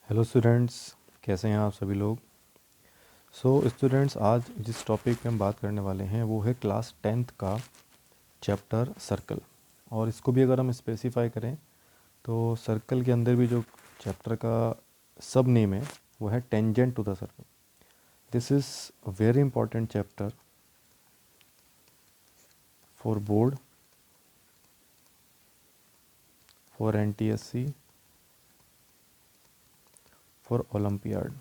Hello students, कैसे हैं आप सभी लोग। स्टूडेंट्स, आज जिस टॉपिक पे हम बात करने वाले हैं वो है क्लास 10th का चैप्टर सर्कल। और इसको भी अगर हम स्पेसिफाई करें तो सर्कल के अंदर भी जो चैप्टर का सब नेम है वो है tangent to the circle. This is very important chapter for board, for NTSC, for olympiad.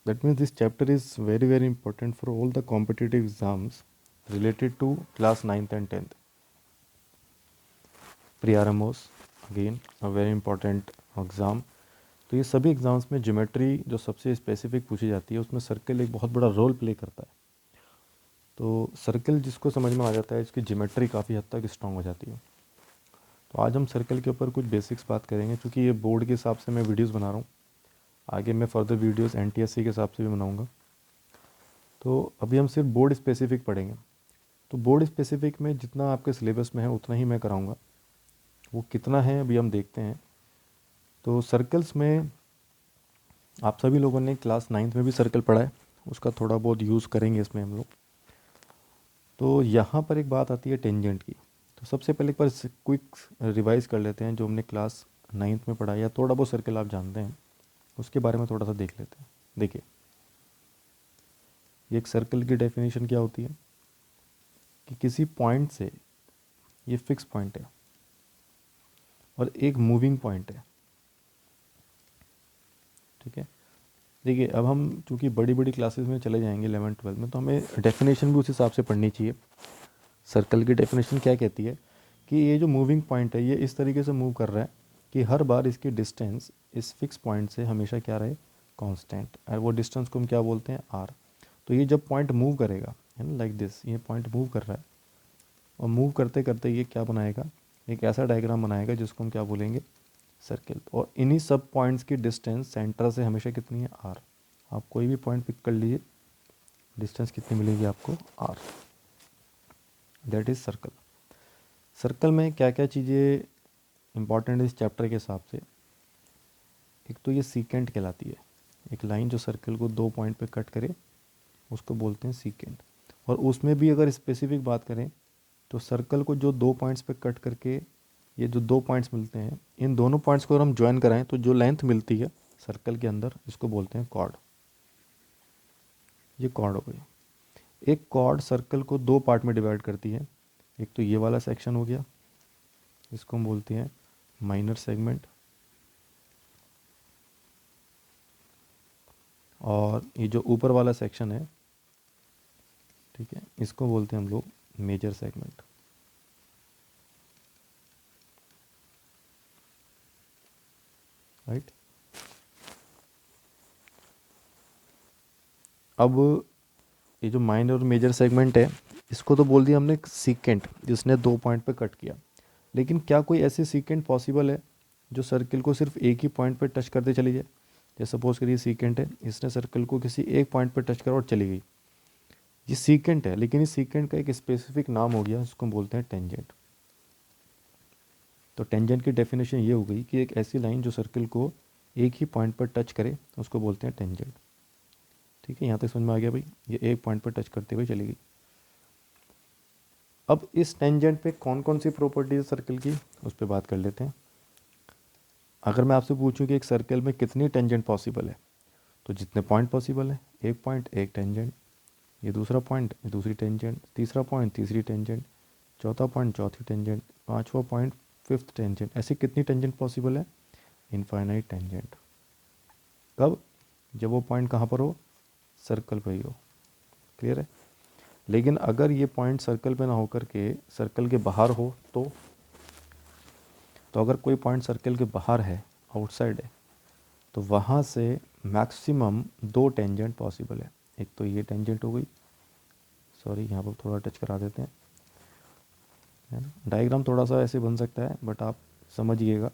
That means this chapter is very important for all the competitive exams related to class 9th and 10th. Pre-RMOs, again a very important exam. तो ये सभी exams में geometry जो सबसे specific पूछी जाती है उसमें सर्कल एक बहुत बड़ा रोल प्ले करता है। तो सर्कल जिसको समझ में आ जाता है इसकी ज्योमेट्री काफ़ी हद तक स्ट्रॉन्ग हो जाती है। तो आज हम सर्कल के ऊपर कुछ बेसिक्स बात करेंगे, क्योंकि ये बोर्ड के हिसाब से मैं वीडियोस बना रहा हूँ। आगे मैं फर्दर वीडियोस एनटीएससी के हिसाब से भी बनाऊँगा। तो अभी हम सिर्फ बोर्ड स्पेसिफिक पढ़ेंगे। तो बोर्ड स्पेसिफिक में जितना आपके सिलेबस में है उतना ही मैं कराऊंगा। वो कितना है अभी हम देखते हैं। तो सर्कल्स में आप सभी लोगों ने क्लास 9th में भी सर्कल पढ़ा है, उसका थोड़ा बहुत यूज़ करेंगे इसमें हम लोग। तो यहाँ पर एक बात आती है टेंजेंट की। तो सबसे पहले एक बार क्विक रिवाइज कर लेते हैं जो हमने क्लास 9th में पढ़ा या थोड़ा बहुत सर्कल आप जानते हैं उसके बारे में थोड़ा सा देख लेते हैं। देखिए, ये एक सर्कल की डेफिनेशन क्या होती है कि किसी पॉइंट से, ये फिक्स पॉइंट है और एक मूविंग पॉइंट है, ठीक है। देखिए, अब हम चूँकि बड़ी बड़ी क्लासेस में चले जाएंगे 11th-12th में, तो हमें डेफिनेशन भी उस हिसाब से पढ़नी चाहिए। सर्कल की डेफिनेशन क्या कहती है कि ये जो मूविंग पॉइंट है ये इस तरीके से मूव कर रहा है कि हर बार इसकी डिस्टेंस इस फिक्स पॉइंट से हमेशा क्या रहे, कांस्टेंट। और वो डिस्टेंस को हम क्या बोलते हैं, आर। तो ये जब पॉइंट मूव करेगा, है ना, लाइक दिस, ये पॉइंट मूव कर रहा है और मूव करते करते ये क्या बनाएगा, एक ऐसा डायग्राम बनाएगा जिसको हम क्या बोलेंगे, सर्किल। और इन्हीं सब पॉइंट्स की डिस्टेंस सेंटर से हमेशा कितनी है, आर। आप कोई भी पॉइंट पिक कर लीजिए, डिस्टेंस कितनी मिलेगी आपको, R. That is circle. Circle में क्या क्या चीज़ें इंपॉर्टेंट है इस चैप्टर के हिसाब से। एक तो ये सीकेंट कहलाती है, एक लाइन जो सर्कल को 2 पॉइंट पे कट करे उसको बोलते हैं सीकेंट। और उसमें भी अगर स्पेसिफिक बात करें तो सर्कल को जो 2 पॉइंट्स पे कट करके ये जो 2 पॉइंट्स मिलते हैं, इन दोनों पॉइंट्स को अगर हम ज्वाइन कराएं तो जो लेंथ मिलती है सर्कल के अंदर, इसको बोलते हैं कॉर्ड। ये कॉर्ड हो गई। एक कॉर्ड सर्कल को 2 पार्ट में डिवाइड करती है। एक तो ये वाला सेक्शन हो गया, इसको हम बोलते हैं माइनर सेगमेंट, और ये जो ऊपर वाला सेक्शन है, ठीक है, इसको बोलते हैं हम लोग मेजर सेगमेंट। राइट। अब ये जो माइनर और मेजर सेगमेंट है इसको तो बोल दिया हमने सीकेंट, जिसने 2 पॉइंट पे कट किया। लेकिन क्या कोई ऐसी सीकेंट पॉसिबल है जो सर्कल को सिर्फ एक ही पॉइंट पे टच करते चली जाए। जैसे सपोज करिए सीकेंट है, इसने सर्कल को किसी एक पॉइंट पे टच करा और चली गई। ये सीकेंट है, लेकिन इस सीकेंट का एक स्पेसिफिक नाम हो गया, उसको बोलते हैं टेंजेंट। तो टेंजेंट की डेफिनेशन ये हो गई कि एक ऐसी लाइन जो सर्कल को एक ही पॉइंट पर टच करे उसको बोलते हैं टेंजेंट। ठीक है, यहाँ तक समझ में आ गया भाई, ये एक पॉइंट पर टच करते हुए चली गई। अब इस टेंजेंट पे कौन कौन सी प्रॉपर्टीज सर्कल की, उस पर बात कर लेते हैं। अगर मैं आपसे पूछूं कि एक सर्कल में कितनी टेंजेंट पॉसिबल है, तो जितने पॉइंट पॉसिबल है, एक पॉइंट एक टेंजेंट, ये दूसरा पॉइंट ये दूसरी टेंजेंट, तीसरा पॉइंट तीसरी टेंजेंट, चौथा पॉइंट चौथी टेंजेंट, पांचवा पॉइंट फिफ्थ टेंजेंट। ऐसी कितनी टेंजेंट पॉसिबल है, इनफाइनाइट टेंजेंट। कब, जब वो पॉइंट कहाँ पर हो, सर्कल पर ही हो। क्लियर है। लेकिन अगर ये पॉइंट सर्कल पे ना होकर के सर्कल के बाहर हो तो अगर कोई पॉइंट सर्कल के बाहर है, आउटसाइड है, तो वहाँ से मैक्सिमम 2 टेंजेंट पॉसिबल है। एक तो ये टेंजेंट हो गई, सॉरी यहाँ पर थोड़ा टच करा देते हैं, है ना। डायग्राम थोड़ा सा ऐसे बन सकता है बट आप समझिएगा।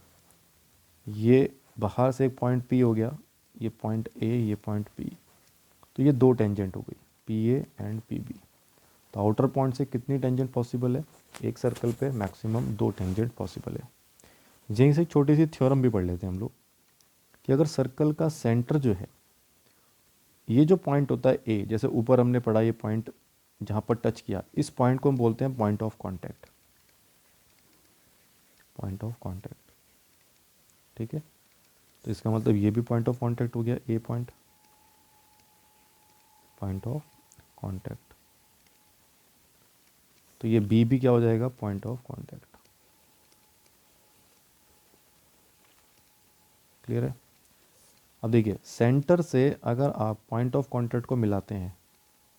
ये बाहर से एक पॉइंट पी हो गया, ये पॉइंट ए, ये पॉइंट पी, तो ये 2 टेंजेंट हो गई, P A and P B. तो आउटर पॉइंट से कितनी टेंजेंट पॉसिबल है, एक सर्कल पे मैक्सिमम 2 टेंजेंट पॉसिबल है। यहीं से एक छोटी सी थ्योरम भी पढ़ लेते हैं हम लोग कि अगर सर्कल का सेंटर जो है, ये जो पॉइंट होता है ए, जैसे ऊपर हमने पढ़ा ये पॉइंट जहाँ पर टच किया, इस पॉइंट को हम बोलते हैं point of contact, point of contact. ठीक है, तो इसका मतलब ये भी पॉइंट ऑफ कांटेक्ट हो गया, ए पॉइंट, पॉइंट ऑफ कांटेक्ट। तो ये बी भी क्या हो जाएगा, पॉइंट ऑफ कांटेक्ट। क्लियर है। अब देखिए, सेंटर से अगर आप पॉइंट ऑफ कांटेक्ट को मिलाते हैं,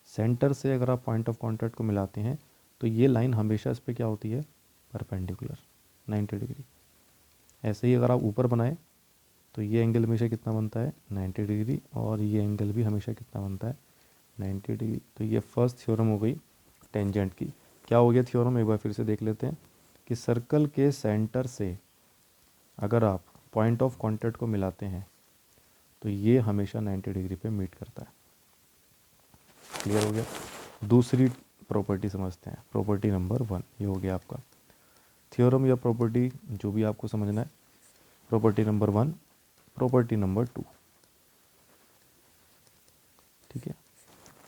सेंटर से अगर आप पॉइंट ऑफ कांटेक्ट को मिलाते हैं, तो ये लाइन हमेशा इस पे क्या होती है, परपेंडिकुलर, 90 डिग्री। ऐसे ही अगर आप ऊपर बनाए तो ये एंगल हमेशा कितना बनता है, 90 डिग्री, और ये एंगल भी हमेशा कितना बनता है, 90 डिग्री। तो ये फर्स्ट थ्योरम हो गई टेंजेंट की। क्या हो गया थ्योरम, एक बार फिर से देख लेते हैं कि सर्कल के सेंटर से अगर आप पॉइंट ऑफ कांटेक्ट को मिलाते हैं तो ये हमेशा 90 डिग्री पे मीट करता है। क्लियर हो गया। दूसरी प्रॉपर्टी समझते हैं, प्रॉपर्टी नंबर 1, ये हो गया आपका थ्योरम या प्रॉपर्टी, जो भी आपको समझना है। Property number 1, property number 2। ठीक है,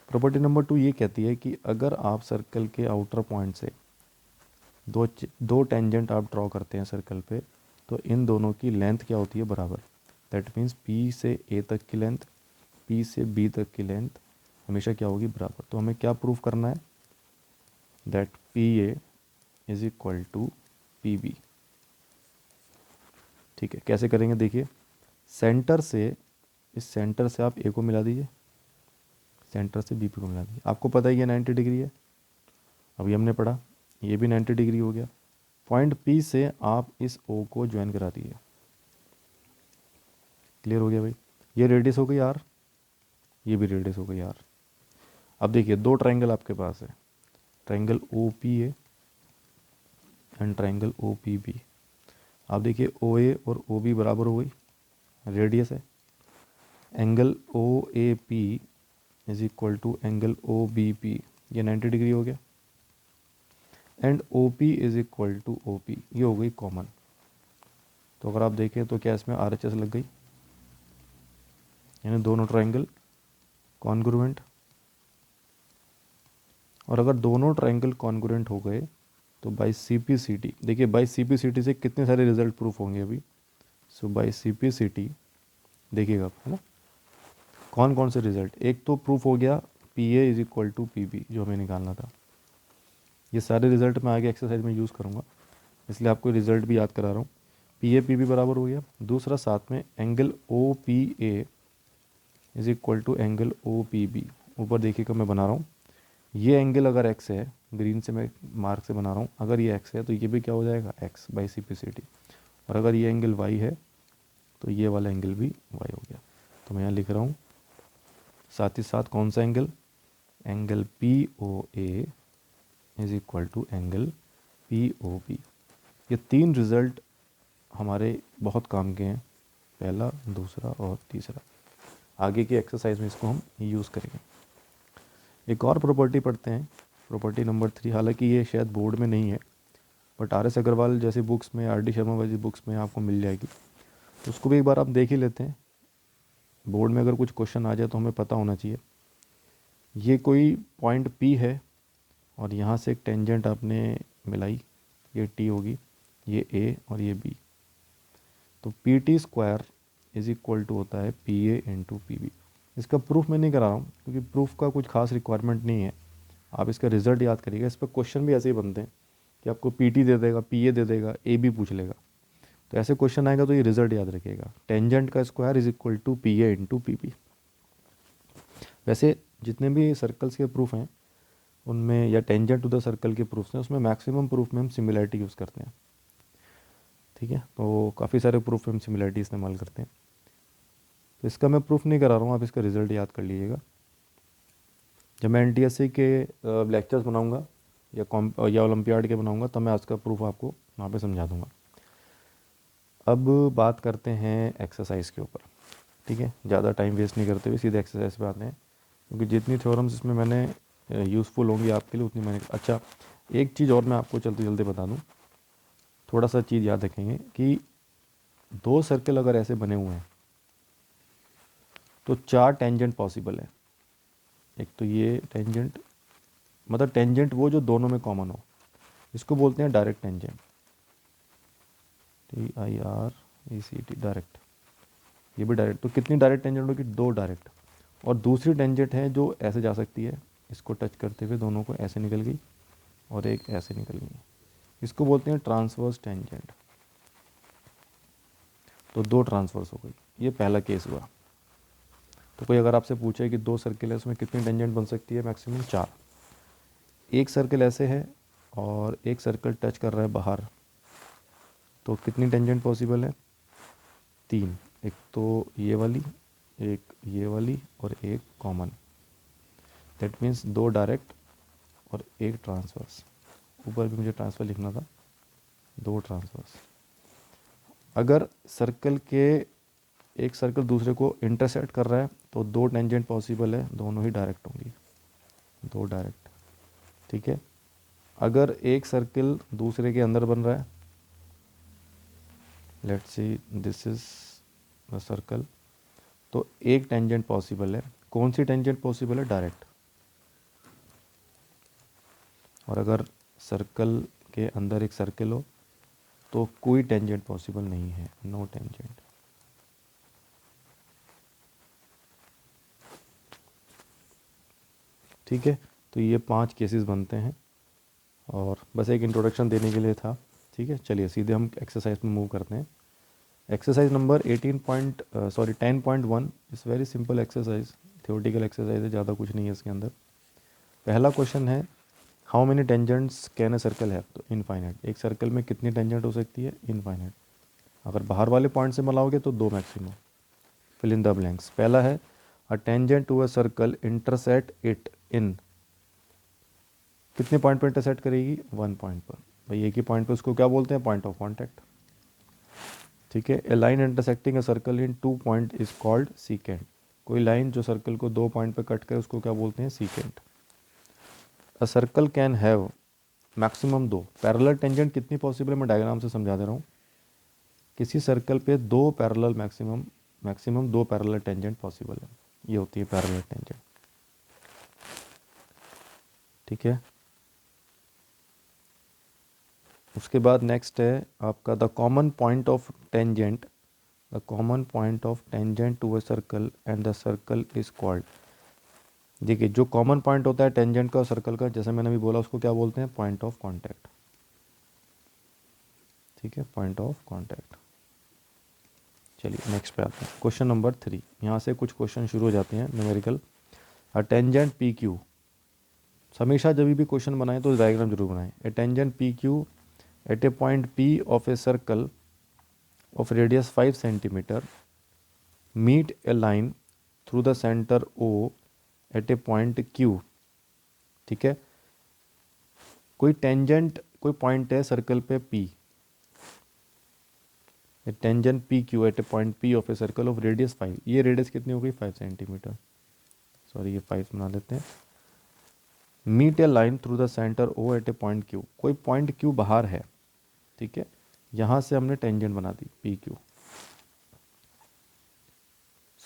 प्रॉपर्टी नंबर 2 ये कहती है कि अगर आप सर्कल के आउटर पॉइंट से दो टेंजेंट आप ड्रॉ करते हैं सर्कल पे, तो इन दोनों की लेंथ क्या होती है, बराबर। दैट मीन्स पी से ए तक की लेंथ, पी से बी तक की लेंथ हमेशा क्या होगी, बराबर। तो हमें क्या प्रूव करना है, that P A is equal to P B. ठीक है, कैसे करेंगे, देखिए सेंटर से, इस सेंटर से आप ए को मिला दीजिए, सेंटर से बी पी को मिला दीजिए। आपको पता है ये 90 डिग्री है, अभी हमने पढ़ा, ये भी 90 डिग्री हो गया। पॉइंट पी से आप इस ओ को ज्वाइन करा दीजिए। क्लियर हो गया भाई, ये रेडियस हो गई आर, ये भी रेडियस हो गई आर। अब देखिए दो ट्रायंगल आपके पास है, triangle O P A and triangle O P B. आप देखिए ओ ए और ओ बी बराबर हो गई, रेडियस है। Angle O A P is equal to angle O B P, ये 90 डिग्री हो गया। And O P is equal to O P, ये हो गई कॉमन। तो अगर आप देखें तो क्या इसमें आर एच एस लग गई, यानी दोनों ट्रायंगल कॉन्ग्रुएंट। और अगर दोनों ट्रायंगल कॉन्ग्रुएंट हो गए तो by C P C T, देखिए by C P C T से कितने सारे रिजल्ट प्रूफ होंगे अभी। So by C P C T देखिएगा आप, है ना, कौन कौन से रिजल्ट। एक तो प्रूफ हो गया P A is equal to P B, जो हमें निकालना था। ये सारे रिजल्ट मैं आगे एक्सरसाइज में यूज़ करूँगा, इसलिए आपको रिजल्ट भी याद करा रहा हूँ। पी ए पी बी बराबर हो गया। दूसरा साथ में angle O P A is equal to angle O P B. ऊपर देखिएगा मैं बना रहा हूँ, ये एंगल अगर एक्स है, ग्रीन से मैं मार्क से बना रहा हूँ, अगर ये एक्स है तो ये भी क्या हो जाएगा, X by C P C T. और अगर ये एंगल वाई है तो ये वाला एंगल भी वाई हो गया। तो मैं यहाँ लिख रहा हूँ साथ ही साथ कौन सा angle, angle P O A is equal to angle P O B. ये तीन रिजल्ट हमारे बहुत काम के हैं, पहला, दूसरा और तीसरा। आगे की एक्सरसाइज में इसको हम यूज़ करेंगे। एक और प्रॉपर्टी पढ़ते हैं, प्रॉपर्टी नंबर 3। हालांकि ये शायद बोर्ड में नहीं है, बट आर एस अग्रवाल जैसी बुक्स में, आर डी शर्मा जैसी बुक्स में आपको मिल जाएगी, तो उसको भी एक बार आप देख ही लेते हैं। बोर्ड में अगर कुछ क्वेश्चन आ जाए तो हमें पता होना चाहिए। ये कोई पॉइंट पी है और यहाँ से एक टेंजेंट आपने मिलाई, ये टी होगी, ये ए और ये बी। तो P T square is equal to होता है P A into P B. इसका प्रूफ मैं नहीं करा रहा हूँ क्योंकि प्रूफ का कुछ खास रिक्वायरमेंट नहीं है, आप इसका रिजल्ट याद करिएगा। इस पर क्वेश्चन भी ऐसे ही बनते हैं कि आपको पी टी दे देगा, पी ए दे देगा, ए बी पूछ लेगा। तो ऐसे क्वेश्चन आएगा तो ये रिजल्ट याद रखिएगा, टेंजेंट का square is equal to P A into P B. वैसे जितने भी सर्कल्स के प्रूफ हैं उनमें, या टेंजेंट टू द सर्कल के प्रूफ्स हैं, उसमें मैक्सिमम प्रूफ में हम सिमिलरिटी यूज़ करते हैं। ठीक है, तो काफ़ी सारे प्रूफ में हम सिमिलरिटी इस्तेमाल करते हैं। तो इसका मैं प्रूफ नहीं करा रहा हूँ, आप इसका रिजल्ट याद कर लीजिएगा। जब मैं एनटीएससी के लेक्चर्स बनाऊंगा या ओलंपियाड के बनाऊंगा तब मैं आज का प्रूफ आपको वहाँ पे समझा दूंगा। अब बात करते हैं एक्सरसाइज के ऊपर। ठीक है, ज़्यादा टाइम वेस्ट नहीं करते हुए सीधे एक्सरसाइज पे आते हैं, क्योंकि जितनी थ्योरम्स इसमें मैंने यूज़फुल होंगी आपके लिए उतनी मैंने। अच्छा, एक चीज़ और मैं आपको चलते चलते बता दूँ थोड़ा सा चीज़ याद रखेंगे कि दो सर्कल अगर ऐसे बने हुए हैं तो चार टेंजेंट पॉसिबल है। एक तो ये टेंजेंट, मतलब टेंजेंट वो जो दोनों में कॉमन हो, इसको बोलते हैं डायरेक्ट टेंजेंट, DIRECT, डायरेक्ट। ये भी डायरेक्ट, तो कितनी डायरेक्ट टेंजेंट होगी? दो डायरेक्ट। और दूसरी टेंजेंट है जो ऐसे जा सकती है, इसको टच करते हुए दोनों को ऐसे निकल गई और एक ऐसे निकल गई, इसको बोलते हैं ट्रांसवर्स टेंजेंट। तो दो ट्रांसवर्स हो गई, ये पहला केस हुआ। तो कोई अगर आपसे पूछे कि दो सर्किल है उसमें कितनी टेंजेंट बन सकती है? मैक्सिमम चार। एक सर्किल ऐसे है और एक सर्कल टच कर रहा है बाहर, तो कितनी टेंजेंट पॉसिबल है? तीन। एक तो ये वाली, एक ये वाली और एक कॉमन। दैट मीन्स दो डायरेक्ट और एक ट्रांसवर्स। ऊपर भी मुझे ट्रांसफर लिखना था, दो ट्रांसवर्स। अगर सर्कल के एक सर्कल दूसरे को इंटरसेक्ट कर रहा है तो दो टेंजेंट पॉसिबल है, दोनों ही डायरेक्ट होंगी, दो डायरेक्ट। ठीक है। अगर एक सर्कल दूसरे के अंदर बन रहा है, let's see this is the circle, तो एक टेंजेंट पॉसिबल है। कौन सी टेंजेंट पॉसिबल है? डायरेक्ट। और अगर सर्कल के अंदर एक सर्कल हो तो कोई टेंजेंट पॉसिबल नहीं है, नो टेंजेंट। ठीक है। तो ये 5 केसेस बनते हैं और बस एक इंट्रोडक्शन देने के लिए था। ठीक है, चलिए सीधे हम एक्सरसाइज में मूव करते हैं। Exercise number 10.1 is very simple exercise, theoretical exercise है, ज़्यादा कुछ नहीं है इसके अंदर। पहला क्वेश्चन है, how many tangents can a circle have? तो इनफाइनाइट। एक सर्कल में कितनी टेंजेंट हो सकती है? इनफाइनाइट। अगर बाहर वाले पॉइंट से मिलाओगे तो दो maximum. Fill in the blanks. पहला है, a tangent to a circle intersect it in, कितने पॉइंट पर इंटरसेक्ट करेगी? 1 पॉइंट पर। भाई एक ही पॉइंट पर, उसको क्या बोलते हैं? Point of contact. ठीक है। A line intersecting a circle in 2 point is called secant. कोई लाइन जो सर्कल को 2 पॉइंट पर कट करे उसको क्या बोलते हैं? Secant. A circle can have maximum 2 parallel tangent, कितनी पॉसिबल है? मैं डायग्राम से समझा दे रहा हूँ। किसी सर्कल पे दो parallel maximum 2 parallel tangent possible है, ये होती है पैरेलल टेंजेंट। ठीक है। उसके बाद नेक्स्ट है आपका the common point of tangent, the common point of tangent to a circle and the circle is called. देखिए जो कॉमन पॉइंट होता है टेंजेंट का और सर्कल का, जैसे मैंने अभी बोला, उसको क्या बोलते हैं? Point of contact. ठीक है, पॉइंट ऑफ कॉन्टैक्ट। चलिए नेक्स्ट पे आते हैं, क्वेश्चन नंबर 3। यहाँ से कुछ क्वेश्चन शुरू हो जाते हैं numerical. A tangent P Q, हमेशा जब भी क्वेश्चन बनाएं तो डायग्राम जरूर बनाएं। A tangent P Q at a point P of a circle of radius 5 centimeter meet a line through the center O at a point Q। ठीक है। कोई टेंजेंट, कोई पॉइंट है सर्कल पे P, tangent P Q at a point P of a circle of radius 5। ये radius कितनी हो गई? 5 सेंटीमीटर, सॉरी ये 5 बना लेते हैं। Meet a line through the centre O at a point Q, कोई पॉइंट Q बाहर है। ठीक है, यहाँ से हमने टेंजेंट बना दी P Q,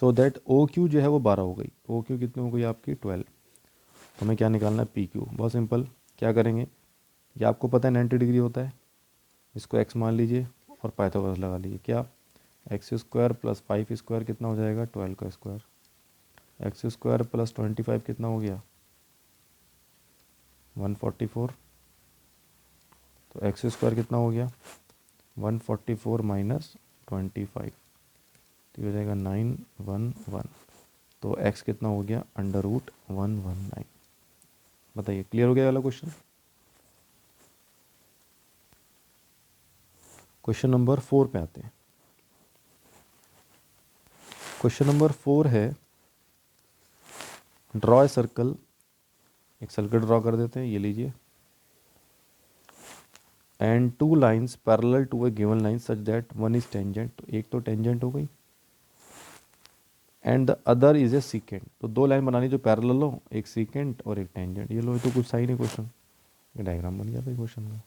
so that O Q जो है वो 12 हो गई। ओ क्यू कितनी हो गई आपकी? 12। तो हमें क्या निकालना है? P Q. बहुत सिंपल, क्या करेंगे? ये आपको पता है 90 डिग्री होता है, इसको एक्स मान लीजिए और पाइथागोरस लगा लीजिए। क्या? एक्स स्क्वायर प्लस 5 स्क्वायर कितना हो जाएगा? 12 का स्क्वायर। एक्स स्क्वायर प्लस 25 कितना हो गया? 144। तो एक्स स्क्वायर कितना हो गया? 144 माइनस 25, तो हो जाएगा 911। तो एक्स कितना हो गया? √119। बताइए, क्लियर हो गया वाला क्वेश्चन? क्वेश्चन नंबर 4 पे आते हैं। क्वेश्चन नंबर 4 है, ड्रॉ ए सर्कल। एक सर्कल ड्रॉ कर देते हैं, ये लीजिए। And 2 lines parallel to a given line such that one is tangent, तो एक तो टेंजेंट हो गई, and the other is a secant. तो दो लाइन बनानी जो पैरेलल हो, एक सीकेंट और एक टेंजेंट। ये लो, ये तो कुछ सही नहीं क्वेश्चन, ये डायग्राम बन गया भाई क्वेश्चन का।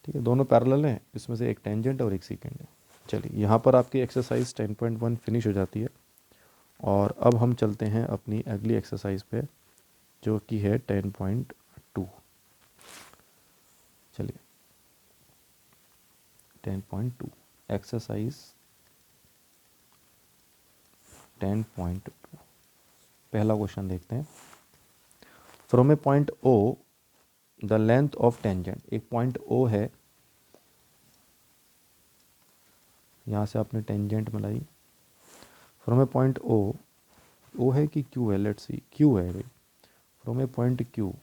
ठीक है, दोनों पैरेलल हैं, इसमें से एक टेंजेंट और एक सीकेंड है। चलिए यहाँ पर आपकी एक्सरसाइज 10.1 फिनिश हो जाती है और अब हम चलते हैं अपनी अगली एक्सरसाइज पे जो कि है 10.2। चलिए 10.2 एक्सरसाइज 10.2 पहला क्वेश्चन देखते हैं। From a point O the length of tangent, एक पॉइंट ओ है, यहाँ से आपने टेंजेंट मिलाई। फ्रॉम ए पॉइंट ओ है कि क्यू है, लेट्स सी क्यू है भाई। From a point Q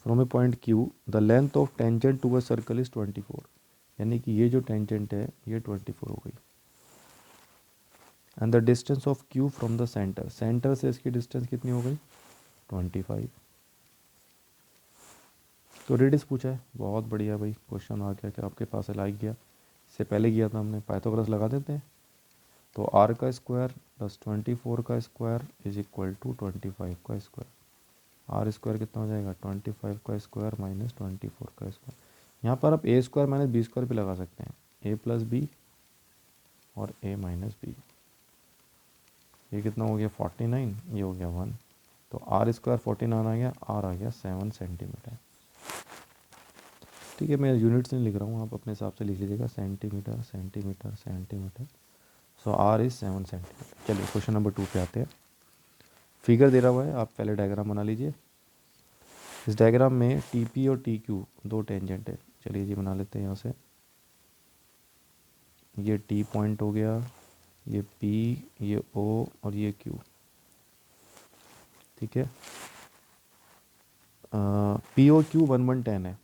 from a point Q the length of tangent to a circle is 24, यानी कि ये जो टेंजेंट है ये 24 हो गई। And the distance of Q from the centre, centre से इसकी डिस्टेंस कितनी हो गई 25। तो रेडियस पूछा है, बहुत बढ़िया भाई, क्वेश्चन आ गया कि आपके पास लाइक गया, इससे पहले किया था हमने, पाइथागोरस लगा देते हैं। तो आर का स्क्वायर प्लस 24 का स्क्वायर इज इक्वल टू 25 का स्क्वायर। आर स्क्वायर कितना हो जाएगा 25 का स्क्वायर माइनस 24 का स्क्वायर। यहाँ पर आप ए स्क्वायर माइनस बी स्क्वायर भी लगा सकते हैं, ए प्लस बी और ए माइनस बी। ये कितना हो गया 49, ये हो गया 1। तो आर स्क्वायर 49 आ गया, आर आ गया 7 सेंटीमीटर। ठीक है, मैं यूनिट्स नहीं लिख रहा हूँ, आप अपने हिसाब से लिख लीजिएगा, centimetre centimetre centimetre. So r is 7 centimetre. चलिए क्वेश्चन नंबर 2 पे आते हैं। फिगर दे रहा हुआ है, आप पहले डायग्राम बना लीजिए। इस डायग्राम में टी पी और टी क्यू दो टेंजेंट है। चलिए जी बना लेते हैं यहाँ से। ये टी पॉइंट हो गया, ये पी, ये ओ और ये क्यू। ठीक है, पी ओ क्यू 1 1 10 है।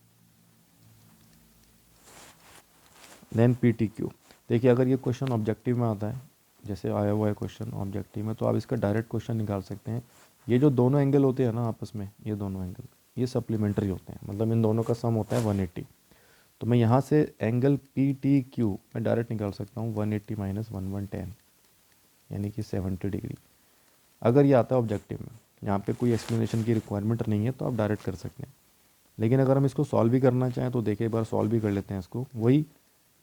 Then P T Q. देखिए अगर ये क्वेश्चन ऑब्जेक्टिव में आता है, जैसे आया हुआ है क्वेश्चन ऑब्जेक्टिव में, तो आप इसका डायरेक्ट क्वेश्चन निकाल सकते हैं। ये जो दोनों एंगल होते हैं ना आपस में, ये दोनों एंगल ये सप्लीमेंट्री होते हैं, मतलब इन दोनों का सम होता है 180। तो मैं यहाँ से एंगल पी टी क्यू मैं डायरेक्ट निकाल सकता हूँ 180 माइनस 1 1 10, यानी कि 70 डिग्री। अगर ये आता है ऑब्जेक्टिव में, यहाँ पे कोई एक्सप्लेनेशन की रिक्वायरमेंट नहीं है, तो आप डायरेक्ट कर सकते हैं। लेकिन अगर हम इसको सॉल्व भी करना चाहें तो देखिए एक बार सॉल्व भी कर लेते हैं इसको, वही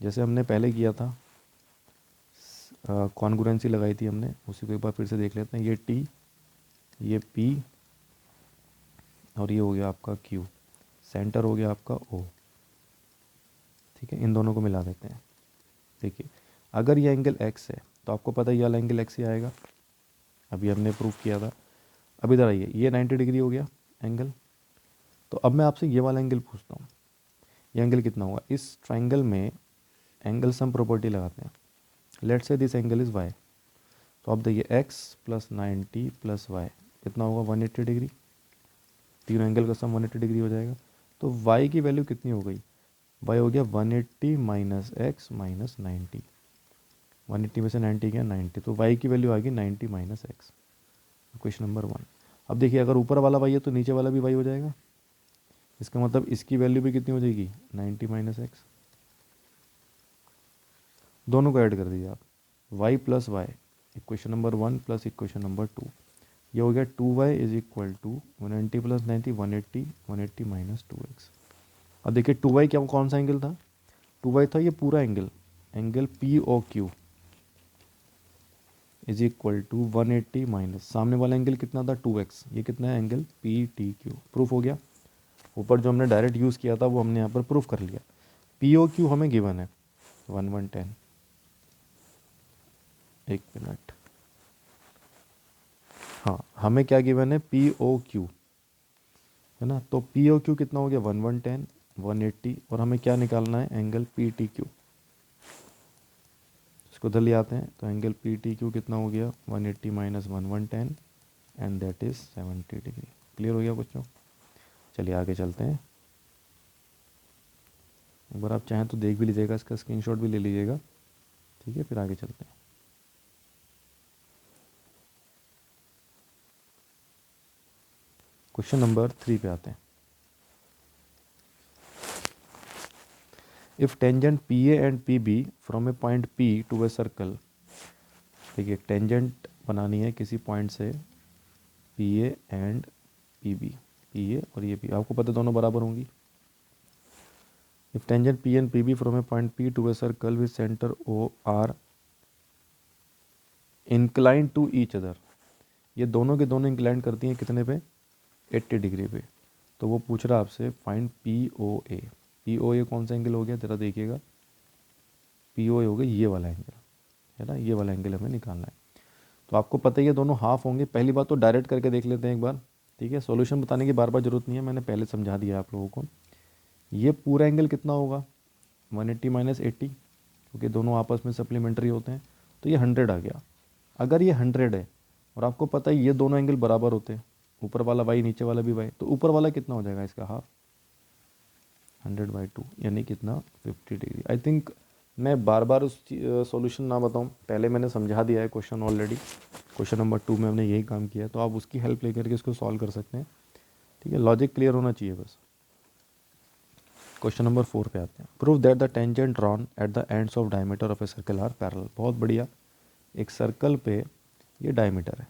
जैसे हमने पहले किया था, कॉन्ग्रुएंसी लगाई थी हमने, उसी को एक बार फिर से देख लेते हैं। ये टी, ये पी और ये हो गया आपका क्यू, सेंटर हो गया आपका ओ। ठीक है, इन दोनों को मिला देते हैं। देखिए अगर ये एंगल एक्स है तो आपको पता है ये वाला एंगल एक्स ही आएगा, अभी हमने प्रूफ किया था। अब इधर आइए, ये 90 डिग्री हो गया एंगल। तो अब मैं आपसे ये वाला एंगल पूछता हूँ, ये एंगल कितना होगा। इस ट्राइंगल में एंगल सम प्रॉपर्टी लगाते हैं। Let's say this angle is why. तो अब देखिए एक्स प्लस 90 प्लस वाई कितना होगा 180 डिग्री। तीनों एंगल का सम 180 डिग्री हो जाएगा। तो वाई की वैल्यू कितनी हो गई, वाई हो गया 180 माइनस एक्स माइनस 90। 180 में से 90 गया 90, तो वाई की वैल्यू आ गई 90 माइनस एक्स। Question number 1। अब देखिए अगर ऊपर वाला वाई है तो नीचे वाला भी वाई हो जाएगा, इसका मतलब इसकी वैल्यू भी कितनी हो जाएगी 90 माइनस एक्स। दोनों को ऐड कर दीजिए आप, y plus y, equation number 1 plus equation number 2। ये हो गया 2y is equal to 190 plus 90 180, 180 minus 2x। अब देखिए 2y क्या कौन सा एंगल था, 2y था ये पूरा angle, angle P O Q is equal to 180 minus सामने वाला एंगल कितना था 2x, ये कितना है angle P T Q. Proof हो गया। ऊपर जो हमने डायरेक्ट यूज़ किया था वो हमने यहाँ पर प्रूफ कर लिया। पी ओ क्यू हमें गिवन है 1 1 10। एक मिनट, हाँ हमें क्या गिवन है पी ओ क्यू है ना। तो पी ओ क्यू कितना हो गया 1 1 10 180, और हमें क्या निकालना है एंगल पी टी क्यू। इसको उधर ले आते हैं, तो एंगल पी टी क्यू कितना हो गया 180 minus 1 1 10 and that is 70 degree. Clear हो गया बच्चों। चलिए आगे चलते हैं। एक बार आप चाहें तो देख भी लीजिएगा, इसका स्क्रीनशॉट भी ले लीजिएगा। ठीक है, फिर आगे चलते हैं। क्वेश्चन नंबर 3 पे आते हैं। If tangent P A and P B from a point P to a circle. देखिए टेंजेंट बनानी है किसी पॉइंट से P A and P B, P A और ये पी, आपको पता है दोनों बराबर होंगी। If tangent P and P B from a point P to a circle with centre O are incline to each other, ये दोनों के दोनों इंक्लाइन करती हैं कितने पे, 80 डिग्री पे। तो वो पूछ रहा आपसे find P O A. P O ए कौन सा एंगल हो गया जरा देखिएगा, पी ओ ए हो गया ये वाला एंगल, है ना, ये वाला एंगल हमें निकालना है। तो आपको पता ही है दोनों हाफ होंगे। पहली बात तो डायरेक्ट करके देख लेते हैं एक बार, ठीक है, सॉल्यूशन बताने की बार बार जरूरत नहीं है, मैंने पहले समझा दिया आप लोगों को। ये पूरा एंगल कितना होगा, 180 माइनस 80, क्योंकि दोनों आपस में सप्लीमेंट्री होते हैं, तो ये 100 आ गया। अगर ये 100 है और आपको पता है ये दोनों एंगल बराबर होते हैं, ऊपर वाला वाई नीचे वाला भी वाई, तो ऊपर वाला कितना हो जाएगा इसका हाफ, 100/2 यानी कितना, 50 डिग्री। आई थिंक मैं बार बार उस सॉल्यूशन ना बताऊं, पहले मैंने समझा दिया है क्वेश्चन ऑलरेडी। क्वेश्चन नंबर 2 में हमने यही काम किया है, तो आप उसकी हेल्प लेकर के इसको सॉल्व कर सकते हैं, ठीक है, लॉजिक क्लियर होना चाहिए बस। क्वेश्चन नंबर 4 पे आते हैं। Prove that the tangent drawn at the ends of diameter of a circle are parallel. बहुत बढ़िया, एक सर्कल पे ये डायमीटर है,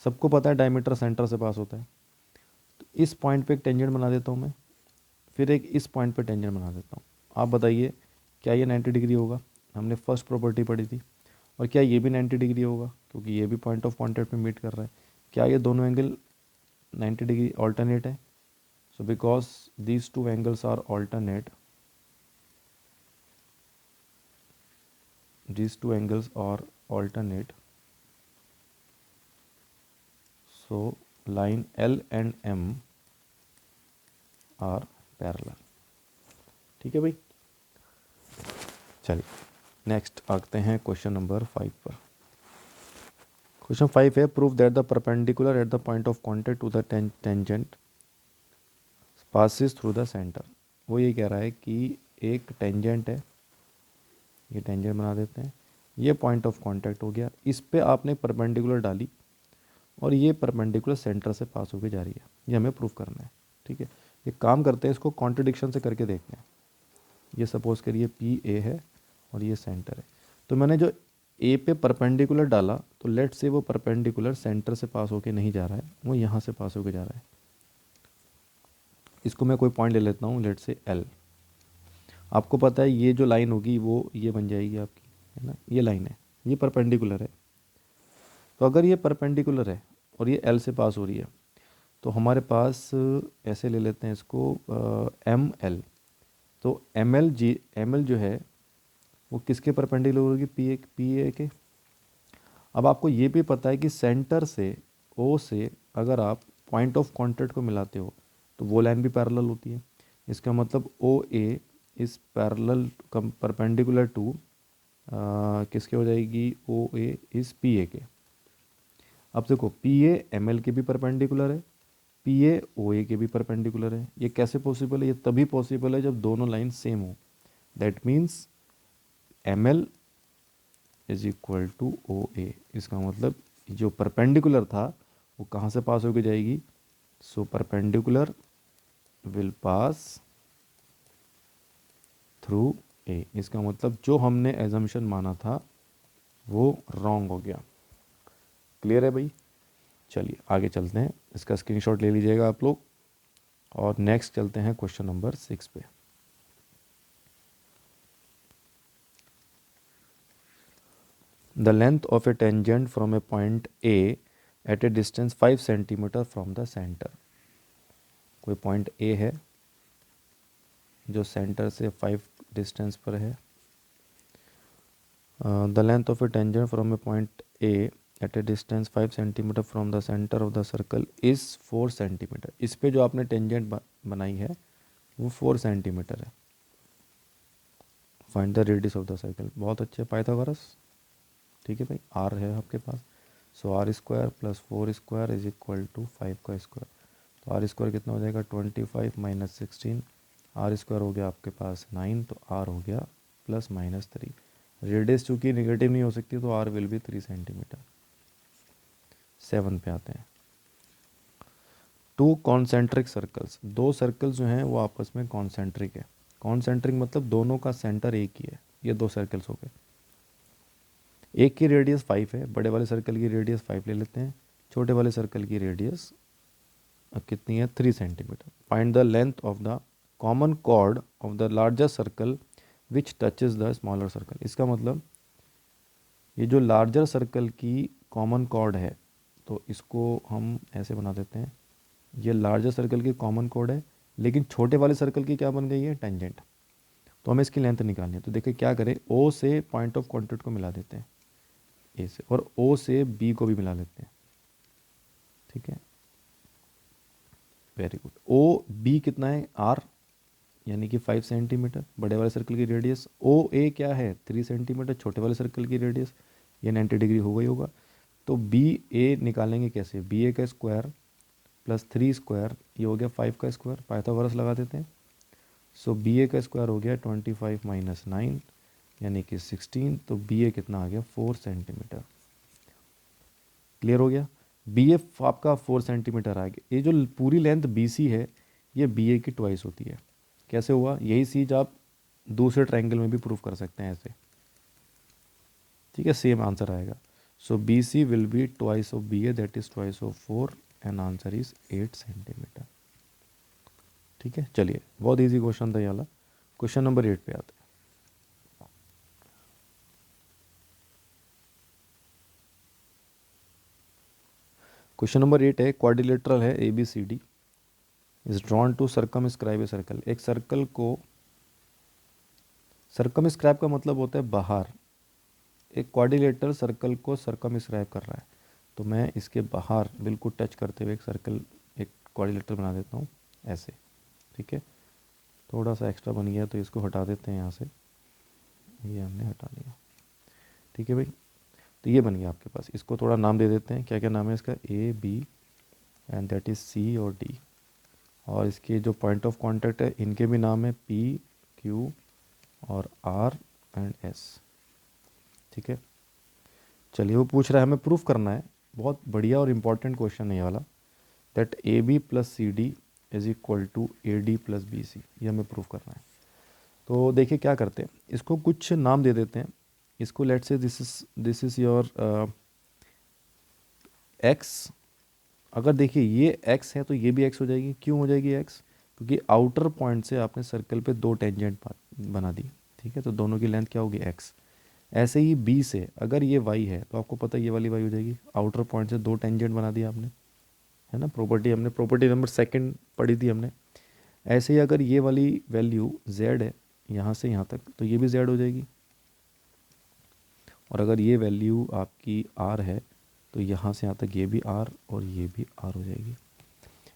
सबको पता है डायमीटर सेंटर से पास होता है, तो इस पॉइंट पे एक टेंजेंट बना देता हूँ मैं, फिर एक इस पॉइंट पे टेंजेंट बना देता हूँ। आप बताइए क्या ये 90 डिग्री होगा, हमने फर्स्ट प्रॉपर्टी पढ़ी थी। और क्या ये भी 90 डिग्री होगा, क्योंकि ये भी पॉइंट ऑफ कॉन्टैक्ट में मीट कर रहा है। क्या ये दोनों एंगल 90 डिग्री ऑल्टरनेट है, so because these two angles are alternate, these two angles are alternate, so line L and M are parallel। ठीक है भाई, चलिए नेक्स्ट आते हैं क्वेश्चन नंबर 5 पर। क्वेश्चन 5 है prove that the perpendicular at the point of contact to the tangent passes through the centre. वो ये कह रहा है कि एक टेंजेंट है, ये टेंजेंट बना देते हैं, ये पॉइंट ऑफ कांटेक्ट हो गया, इस पे आपने परपेंडिकुलर डाली और ये परपेंडिकुलर सेंटर से पास होकर जा रही है, ये हमें प्रूफ करना है। ठीक है, एक काम करते हैं, इसको कॉन्ट्रडिक्शन से करके देखते हैं। ये सपोज करिए पी ए है और ये सेंटर है, तो मैंने जो ए पे परपेंडिकुलर डाला, तो लेट से वो परपेंडिकुलर सेंटर से पास होके नहीं जा रहा है, वो यहाँ से पास होके जा रहा है। इसको मैं कोई पॉइंट ले लेता हूँ, लेट से एल। आपको पता है ये जो लाइन होगी वो ये बन जाएगी आपकी, है ना, ये लाइन है, ये परपेंडिकुलर है। तो अगर ये परपेंडिकुलर है और ये एल से पास हो रही है, तो हमारे पास ऐसे ले लेते हैं इसको एम एल। तो एम एल जो है वो किसके परपेंडिकुलर होगी, पी ए के। अब आपको ये भी पता है कि सेंटर से ओ से अगर आप पॉइंट ऑफ कॉन्टैक्ट को मिलाते हो तो वो लाइन भी पैरेलल होती है। इसका मतलब ओ ए इस पैरेलल परपेंडिकुलर टू किसके हो जाएगी, ओ ए इस पी ए के। अब देखो पी ए एम एल के भी परपेंडिकुलर है, पी ए ओ ए के भी परपेंडिकुलर है। ये कैसे पॉसिबल है, ये तभी पॉसिबल है जब दोनों लाइन सेम हो। That means M L is equal to O A. इसका मतलब जो परपेंडिकुलर था वो कहाँ से पास होकर जाएगी, so perpendicular will pass through a. इसका मतलब जो हमने एजम्पशन माना था वो रॉन्ग हो गया। क्लियर है भाई, चलिए आगे चलते हैं, इसका स्क्रीनशॉट ले लीजिएगा आप लोग और नेक्स्ट चलते हैं क्वेश्चन नंबर 6 पे। The length of a tangent from a point A at a distance 5 centimetre from the centre. कोई पॉइंट ए है जो सेंटर से 5 डिस्टेंस पर है। The length of a tangent from a point A at a distance 5 centimetre from the centre of the circle is 4 centimetre. इस पे जो आपने टेंजेंट बनाई है वो 4 सेंटीमीटर है। Find the radius of the circle. बहुत अच्छे पाइथागोरस, ठीक है भाई, आर है आपके पास, so R square plus 4 square is equal to 5 का स्क्वायर। तो आर स्क्वायर कितना हो जाएगा, 25 माइनस 16, आर स्क्वायर हो गया आपके पास 9, तो आर हो गया प्लस माइनस 3। रेडियस चूँकि निगेटिव नहीं हो सकती तो आर विल बी 3 सेंटीमीटर। 7 पे आते हैं। 2 कॉन्सेंट्रिक सर्कल्स, 2 सर्कल्स जो हैं वो आपस में कॉन्सेंट्रिक है। कॉन्सेंट्रिक मतलब दोनों का सेंटर एक ही है। ये 2 सर्कल्स हो गए, एक की रेडियस 5 है, बड़े वाले सर्कल की रेडियस 5 ले लेते हैं, छोटे वाले सर्कल की रेडियस कितनी है, 3 centimetre. Find the length of the common chord of the larger circle which touches the smaller circle. इसका मतलब ये जो लार्जर सर्कल की कॉमन कॉर्ड है, तो इसको हम ऐसे बना देते हैं, ये लार्जर सर्कल की कॉमन कॉर्ड है, लेकिन छोटे वाले सर्कल की क्या बन गई है, टेंजेंट। तो हमें इसकी लेंथ निकालनी है। तो देखिए क्या करें, ओ से पॉइंट ऑफ कॉन्टैक्ट को मिला देते हैं ए से, और ओ से बी को भी मिला लेते हैं, ठीक है, वेरी गुड। ओ बी कितना है, आर, यानी कि 5 सेंटीमीटर बड़े वाले सर्कल की रेडियस। ओ ए क्या है, 3 सेंटीमीटर छोटे वाले सर्कल की रेडियस, ये 90 डिग्री हो गई होगा। तो बी ए निकालेंगे कैसे, बी ए का स्क्वायर प्लस 3 स्क्वायर, ये हो गया 5 का स्क्वायर, पाइथागोरस लगा देते हैं। सो बी ए का स्क्वायर हो गया 25 माइनस 9 यानी कि 16, तो बी ए कितना आ गया, 4 सेंटीमीटर। क्लियर हो गया, बी ए आपका 4 सेंटीमीटर आ गया। ये जो पूरी लेंथ बी सी है, ये बी ए की ट्वाइस होती है। कैसे हुआ, यही चीज आप दूसरे ट्रायंगल में भी प्रूव कर सकते हैं ऐसे, ठीक है, सेम आंसर आएगा। So B C will be twice of B A, that is twice of 4 and answer is 8 centimetre. ठीक है, चलिए बहुत इजी क्वेश्चन था ये वाला। क्वेश्चन नंबर 8 पे आते हैं। क्वेश्चन नंबर 8 है, क्वाड्रिलेटरल है A B C D is drawn to circumscribe a circle. एक सर्कल को, सर्कमस्क्राइब का मतलब होता है बाहर, एक क्वाड्रिलेटरल सर्कल को सर्कमस्क्राइब कर रहा है। तो मैं इसके बाहर बिल्कुल टच करते हुए एक सर्कल, एक क्वाड्रिलेटरल बना देता हूँ ऐसे, ठीक है। थोड़ा सा एक्स्ट्रा बन गया तो इसको हटा देते हैं यहाँ से, ये हमने हटा लिया, ठीक है भाई। तो ये बन गया आपके पास, इसको थोड़ा नाम दे देते हैं, क्या क्या नाम है इसका, A B and that is C और डी। और इसके जो पॉइंट ऑफ कांटेक्ट है, इनके भी नाम है पी क्यू और आर एंड एस, ठीक है। चलिए वो पूछ रहा है, हमें प्रूफ करना है, बहुत बढ़िया और इम्पॉर्टेंट क्वेश्चन है ये वाला, that A B plus C D is equal to A D plus B C, ये हमें प्रूफ करना है। तो देखिए क्या करते हैं, इसको कुछ नाम दे देते हैं। इसको लेट से दिस इज योर एक्स। अगर देखिए ये x है तो ये भी x हो जाएगी, क्यों हो जाएगी x, क्योंकि आउटर पॉइंट से आपने सर्कल पे 2 टेंजेंट बना दी, ठीक है, तो दोनों की लेंथ क्या होगी, x। ऐसे ही b से अगर ये y है तो आपको पता है ये वाली y हो जाएगी, आउटर पॉइंट से 2 टेंजेंट बना दिया आपने, है ना, प्रॉपर्टी हमने प्रॉपर्टी नंबर 2 पढ़ी थी हमने। ऐसे ही अगर ये वाली वैल्यू z है यहाँ से यहाँ तक, तो ये भी z हो जाएगी। और अगर ये वैल्यू आपकी r है तो यहाँ से यहाँ तक ये भी r और ये भी r हो जाएगी।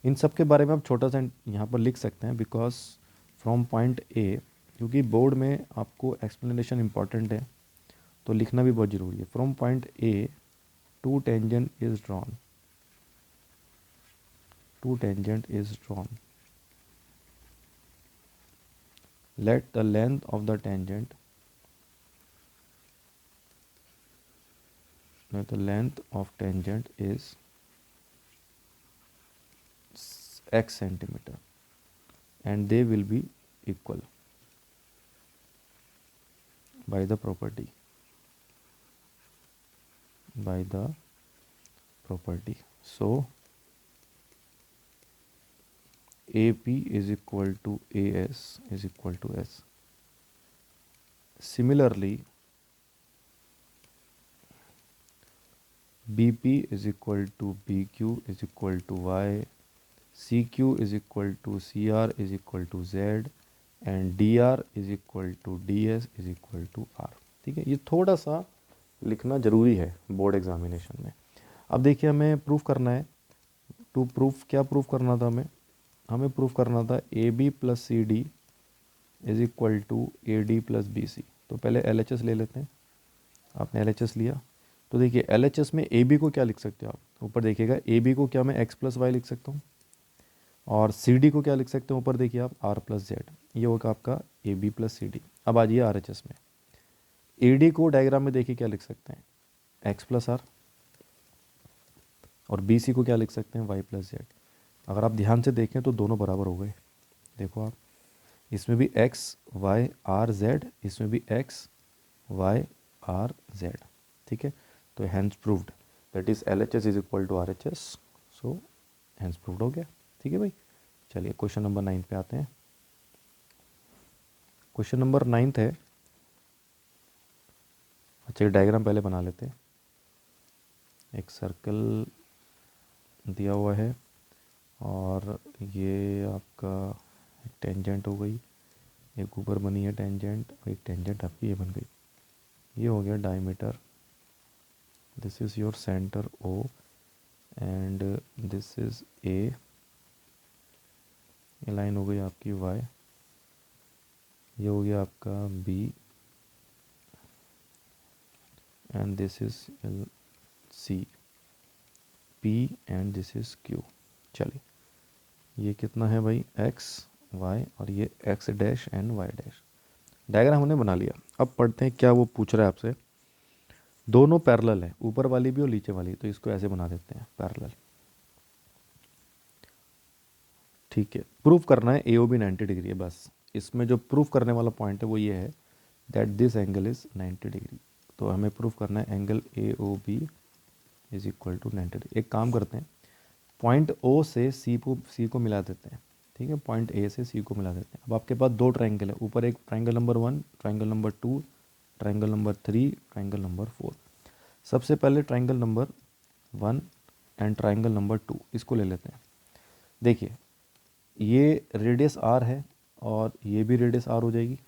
इन सब के बारे में आप छोटा सा यहाँ पर लिख सकते हैं, बिकॉज फ्रॉम पॉइंट ए, क्योंकि बोर्ड में आपको एक्सप्लेनेशन इंपॉर्टेंट है तो लिखना भी बहुत ज़रूरी है। From point A two tangent is drawn, two tangent is drawn, let the length of the tangent, the length of tangent is x centimeter and they will be equal by the property, so AP is equal to AS is equal to S. Similarly BP is equal to BQ is equal to Y, CQ is equal to CR is equal to Z and DR is equal to DS is equal to R, ठीक है। ये थोड़ा सा लिखना ज़रूरी है board examination में। अब देखिए हमें प्रूफ करना है, टू प्रूफ क्या प्रूफ करना था हमें प्रूफ करना था A B plus C D is equal to A D plus B C. तो पहले LHS ले लेते हैं, आपने LHS लिया तो देखिए LHS में ए बी को क्या लिख सकते हो आप, ऊपर देखिएगा ए बी को क्या मैं एक्स प्लस वाई लिख सकता हूँ, और सी डी को क्या लिख सकते हैं, ऊपर देखिए आप आर प्लस जेड, ये होगा आपका A B plus C D. अब आ जाइए RHS में, ए डी को डायग्राम में देखिए क्या लिख सकते हैं, एक्स प्लस आर, और बी सी को क्या लिख सकते हैं, वाई प्लस जेड। अगर आप ध्यान से देखें तो दोनों बराबर हो गए, देखो आप, इसमें भी एक्स वाई आर जेड, इसमें भी एक्स वाई आर जेड, ठीक है। तो hence proved. That is LHS is equal to RHS। So hence proved हो गया। ठीक है भाई, चलिए क्वेश्चन नंबर 9 पे आते हैं। क्वेश्चन नंबर 9 है, अच्छा डायग्राम पहले बना लेते हैं। एक सर्कल दिया हुआ है और ये आपका टेंजेंट हो गई, एक ऊपर बनी है टेंजेंट, एक टेंजेंट आपकी ये बन गई, ये हो गया diameter. This is your centre O and this is A। ये लाइन हो गई आपकी Y, ये हो गया आपका B and this is C P and this is Q। चलिए ये कितना है भाई X Y और ये X dash and Y dash. Diagram हमने बना लिया। अब पढ़ते हैं क्या वो पूछ रहा है आपसे। दोनों पैरेलल है, ऊपर वाली भी और नीचे वाली, तो इसको ऐसे बना देते हैं पैरेलल। ठीक है, प्रूव करना है AOB 90 डिग्री है बस। इसमें जो प्रूफ करने वाला पॉइंट है वो ये है that this angle is 90 degree. तो हमें प्रूफ करना है angle AOB is equal to 90 degree. एक काम करते हैं, पॉइंट O से C को मिला देते हैं। ठीक है, पॉइंट A से C को मिला देते हैं। अब आपके पास दो ट्राइंगल है, ऊपर एक triangle number 1, triangle number 2, triangle number 3, triangle number 4। सबसे पहले triangle number 1 and triangle number 2 इसको ले लेते हैं। देखिए ये रेडियस R है और ये भी रेडियस R हो जाएगी,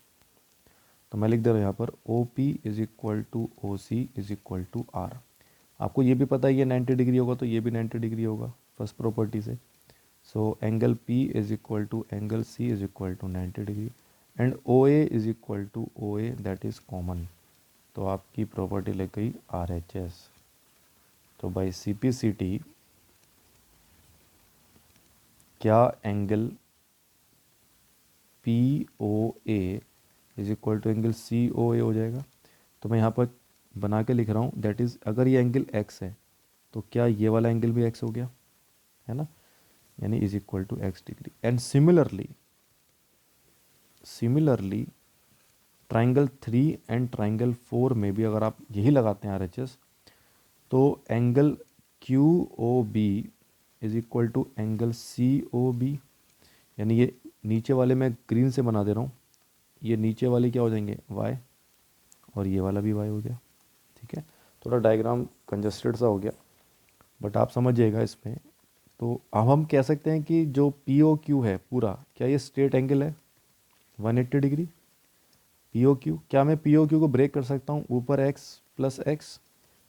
तो मैं लिख दे रहा हूँ यहाँ पर OP is equal to OC is equal to R। आपको ये भी पता है ये 90 डिग्री होगा तो ये भी 90 डिग्री होगा फर्स्ट प्रॉपर्टी से। So angle P is equal to angle C is equal to 90 degree and OA is equal to OA that is common. तो आपकी प्रॉपर्टी लग गई RHS। तो बाई CPCT क्या angle POA is equal to angle COA हो जाएगा। तो मैं यहाँ पर बना के लिख रहा हूँ दैट इज़ अगर ये एंगल x है तो क्या ये वाला एंगल भी x हो गया, है ना, यानी is equal to x degree. And similarly triangle 3 and triangle 4 में भी अगर आप यही लगाते हैं RHS तो angle QOB is equal to angle COB। यानी ये नीचे वाले मैं ग्रीन से बना दे रहा हूँ, ये नीचे वाले क्या हो जाएंगे y और ये वाला भी y हो गया। ठीक है, थोड़ा डायग्राम कंजस्टेड सा हो गया बट आप समझिएगा इसमें। तो अब हम कह सकते हैं कि जो POQ है पूरा, क्या ये स्ट्रेट एंगल है 180 डिग्री। POQ, क्या मैं POQ को ब्रेक कर सकता हूँ, ऊपर x प्लस एक्स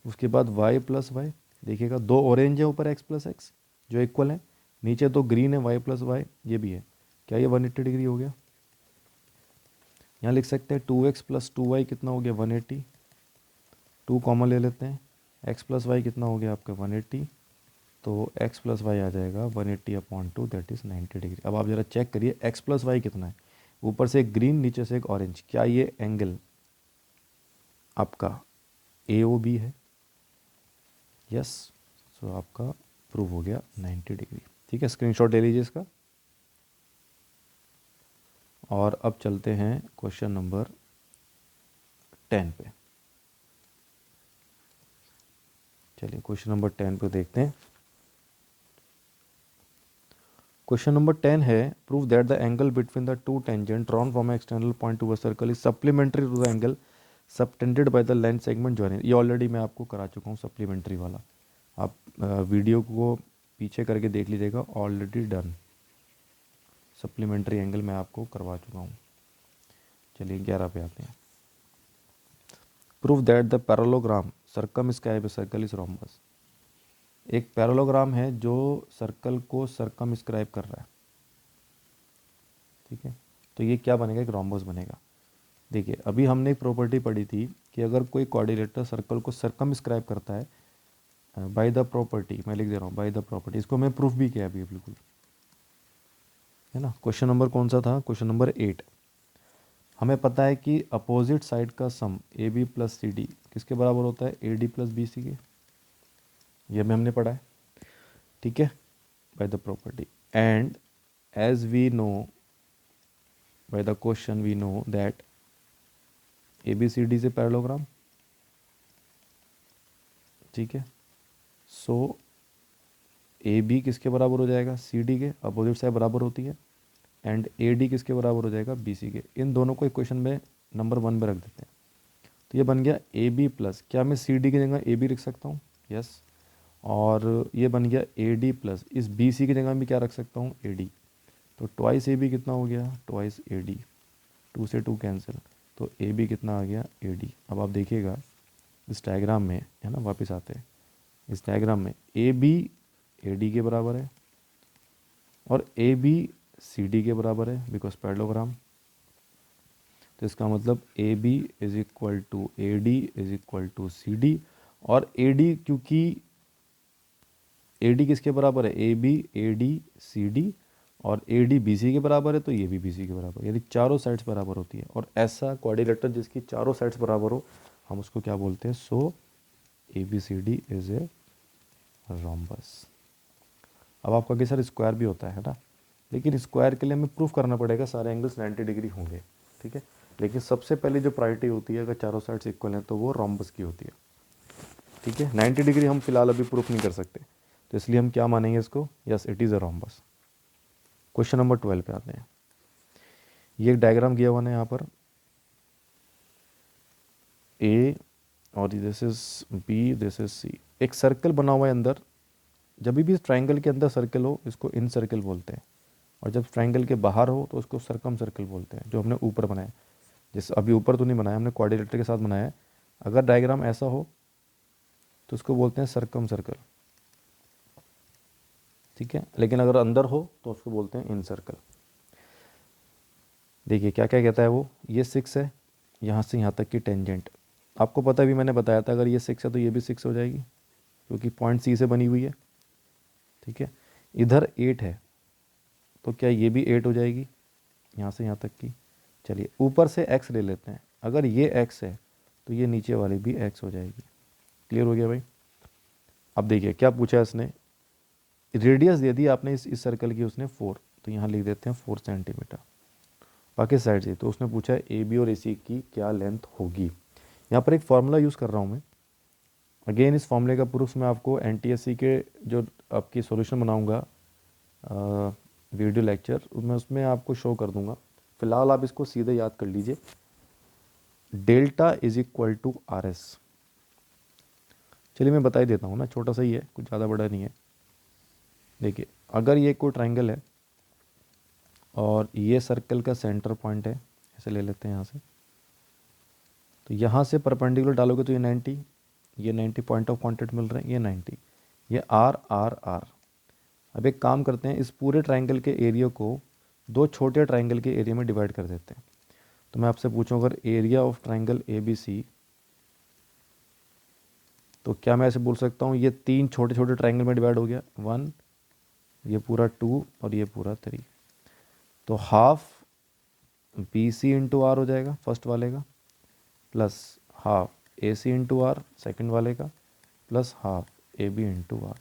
उसके बाद y प्लस वाई। देखिएगा दो ऑरेंज है ऊपर x प्लस एक्स जो इक्वल है, नीचे दो ग्रीन है y प्लस वाई, ये भी है। क्या ये 180 डिग्री हो गया। यहाँ लिख सकते हैं 2x प्लस 2y कितना हो गया 180, 2 कॉमन ले लेते हैं, x प्लस वाई कितना हो गया आपका 180, तो x प्लस वाई आ जाएगा 180 अपॉन 2 दैट इज़ 90 डिग्री। अब आप ज़रा चेक करिए x प्लस वाई कितना है, ऊपर से एक ग्रीन नीचे से एक ऑरेंज, क्या ये एंगल आपका AOB है। यस, सो आपका प्रूव हो गया 90 डिग्री। ठीक है, स्क्रीनशॉट ले लीजिए इसका। और अब चलते हैं क्वेश्चन नंबर 10 पे। चलिए क्वेश्चन नंबर 10 पे देखते हैं। क्वेश्चन नंबर 10 है prove that the angle between the two tangent drawn from external point to a circle is supplementary to the angle subtended by the length segment joining. ये already मैं आपको करा चुका हूँ सप्लीमेंट्री वाला, आप वीडियो को पीछे करके देख लीजिएगा, ऑलरेडी डन। सप्लीमेंट्री एंगल मैं आपको करवा चुका हूँ। चलिए 11 पे आते हैं। Prove that the parallelogram circumscribe circle is rhombus. एक पैरेललोग्राम है जो सर्कल को सर्कमस्क्राइब कर रहा है। ठीक है, तो ये क्या बनेगा, एक रोम्बस बनेगा। देखिए अभी हमने एक प्रॉपर्टी पढ़ी थी कि अगर कोई कोऑर्डिनेटर सर्कल को सर्कमस्क्राइब करता है बाय द प्रॉपर्टी, मैं लिख दे रहा हूँ बाय द प्रॉपर्टी, इसको मैं प्रूफ भी किया अभी बिल्कुल, है ना। क्वेश्चन नंबर कौन सा था, क्वेश्चन नंबर 8। हमें पता है कि अपोजिट साइड का सम AB प्लस CD किसके बराबर होता है, AD प्लस BC के, ये भी हमने पढ़ा है। ठीक है, by the property and as we know by the question we know that ABCD से पैरेललोग्राम। ठीक है, सो ए बी किसके बराबर हो जाएगा, सी डी के, अपोजिट साइड बराबर होती है, एंड ए डी किसके बराबर हो जाएगा, बी सी के। इन दोनों को इक्वेशन में नंबर 1 में रख देते हैं। तो ये बन गया ए बी प्लस, क्या मैं सी डी की जगह ए बी लिख सकता हूँ, यस। और ये बन गया ए डी प्लस, इस बी सी की जगह भी क्या रख सकता हूँ, ए डी। तो ट्वाइस ए बी कितना हो गया, ट्वाइस ए डी, 2 से 2 कैंसिल, तो ए बी कितना आ गया, ए डी। अब आप देखिएगा इस डायग्राम में, है ना, वापस आते हैं इस डायग्राम में, ए बी ए डी के बराबर है और ए बी सी डी के बराबर है, बिकॉज पैरेललोग्राम। तो इसका मतलब A B is equal to A D is equal to C D, और ए डी, क्योंकि ए डी किसके बराबर है, A B A D C D, और ए डी बी सी के बराबर है, तो ये भी बी सी के बराबर है, यदि चारों साइड्स बराबर होती है। और ऐसा क्वाड्रिलेटरल जिसकी चारों साइड्स बराबर हो, हम उसको क्या बोलते हैं, so A B C D is a rhombus. अब आपका कि सर स्क्वायर भी होता है ना, लेकिन स्क्वायर के लिए हमें प्रूफ करना पड़ेगा सारे एंगल्स 90 डिग्री होंगे, ठीक है। लेकिन सबसे पहले जो प्रायोरिटी होती है, अगर चारों साइड्स इक्वल हैं तो वो रोम्बस की होती है, ठीक है। 90 डिग्री हम फिलहाल अभी प्रूफ नहीं कर सकते, तो इसलिए हम क्या मानेंगे इसको, yes it is a rhombus. Question number 12 पे आते हैं। ये एक डायग्राम किया हुआ है यहाँ पर, ए और this is B, this is C. एक सर्कल बना हुआ है अंदर, जब भी ट्राइंगल के अंदर सर्कल हो इसको इन सर्कल बोलते हैं, और जब ट्राइंगल के बाहर हो तो उसको सर्कम सर्कल बोलते हैं, जो हमने ऊपर बनाया। जैसे अभी ऊपर तो नहीं बनाया हमने, क्वाड्रिलेटरल के साथ बनाया है। अगर डायग्राम ऐसा हो तो उसको बोलते हैं सर्कम सर्कल, ठीक है। लेकिन अगर अंदर हो तो उसको बोलते हैं इन सर्कल। देखिए क्या क्या कहता है वो, ये 6 है, यहाँ से यहाँ तक की टेंजेंट। आपको पता भी, मैंने बताया था, अगर ये 6 है तो ये भी 6 हो जाएगी, क्योंकि पॉइंट सी से बनी हुई है, ठीक है। इधर 8 है तो क्या ये भी 8 हो जाएगी, यहाँ से यहाँ तक की। चलिए ऊपर से x ले लेते हैं, अगर ये x है तो ये नीचे वाली भी x हो जाएगी। क्लियर हो गया भाई। अब देखिए क्या पूछा है इसने, रेडियस दे दी आपने इस सर्कल की उसने 4, तो यहाँ लिख देते हैं 4 सेंटीमीटर। बाकी साइड से तो उसने पूछा है ए बी और ए सी की क्या लेंथ होगी। यहाँ पर एक फार्मूला यूज़ कर रहा हूँ मैं, अगेन इस फॉर्मूले का प्रूफ मैं आपको एनटीएससी के जो आपकी सॉल्यूशन बनाऊंगा वीडियो लेक्चर, मैं उसमें आपको शो कर दूंगा। फिलहाल आप इसको सीधे याद कर लीजिए, delta is equal to r s. चलिए मैं बता ही देता हूँ ना, छोटा सा ही है, कुछ ज़्यादा बड़ा नहीं है। देखिए अगर ये कोई ट्राइंगल है और ये सर्कल का सेंटर पॉइंट है, ऐसे ले लेते हैं यहाँ से, तो यहाँ से परपेंडिकुलर डालोगे तो ये 90, ये 90 पॉइंट ऑफ कॉन्टेक्ट मिल रहे हैं, ये 90, ये आर आर आर। अब एक काम करते हैं, इस पूरे ट्राइंगल के एरिया को दो छोटे ट्राइंगल के एरिया में डिवाइड कर देते हैं। तो मैं आपसे पूछूं, अगर area of triangle A B C, तो क्या मैं ऐसे बोल सकता हूँ ये 3 छोटे छोटे ट्राइंगल में डिवाइड हो गया, 1, ये पूरा 2 और ये पूरा 3। तो half B C into r हो जाएगा फर्स्ट वाले का, plus half A C into r second वाले का, plus half A B into r.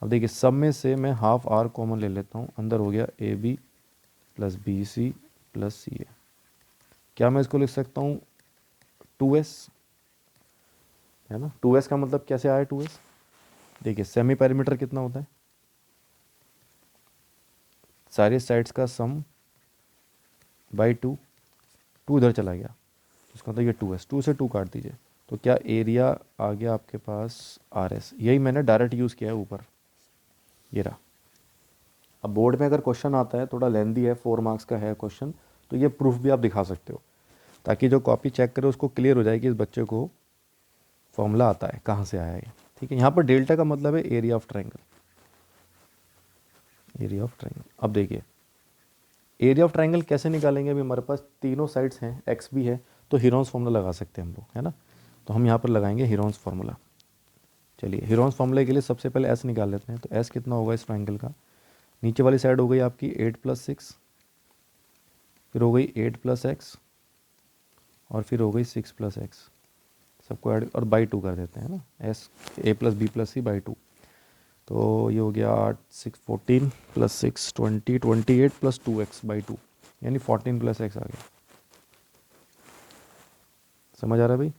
अब देखिए सब में से मैं हाफ आर कॉमन ले लेता हूँ, अंदर हो गया A B plus B C plus C A. क्या मैं इसको लिख सकता हूँ 2s, है ना। 2s का मतलब कैसे आया 2s, देखिए सेमी पेरीमीटर कितना होता है, सारे साइड्स का सम बाई 2, 2 इधर चला गया, इसका मतलब ये 2s, 2 से 2 काट दीजिए, तो क्या एरिया आ गया आपके पास RS। यही मैंने डायरेक्ट यूज़ किया है ऊपर, ये रहा। अब बोर्ड में अगर क्वेश्चन आता है, थोड़ा लेंदी है, 4 मार्क्स का है क्वेश्चन, तो ये प्रूफ भी आप दिखा सकते हो, ताकि जो कॉपी चेक करे उसको क्लियर हो जाए कि इस बच्चे को फॉर्मूला आता है, कहाँ से आया है, ठीक है। यहाँ पर डेल्टा का मतलब है area of triangle, area of triangle. अब देखिए एरिया ऑफ ट्राइंगल कैसे निकालेंगे, अभी हमारे पास तीनों साइड्स हैं, एक्स भी है, तो हीरोन्स फार्मूला लगा सकते हैं हम लोग, है ना। तो हम यहाँ पर लगाएंगे हीरोन्स फार्मूला। चलिए हीरोन्स फार्मूले के लिए सबसे पहले एस निकाल लेते हैं। तो एस कितना होगा इस ट्राइंगल का, नीचे वाली साइड हो गई आपकी 8 + 6, फिर हो गई 8 + x, और फिर हो गई 6 + x, सबको ऐड और बाई 2 कर देते हैं ना, S a + b + c by 2। तो ये हो गया 8 6 14 + 6 20 28 + 2x बाई 2, यानी 14 + x आ गया। समझ आ रहा है भाई,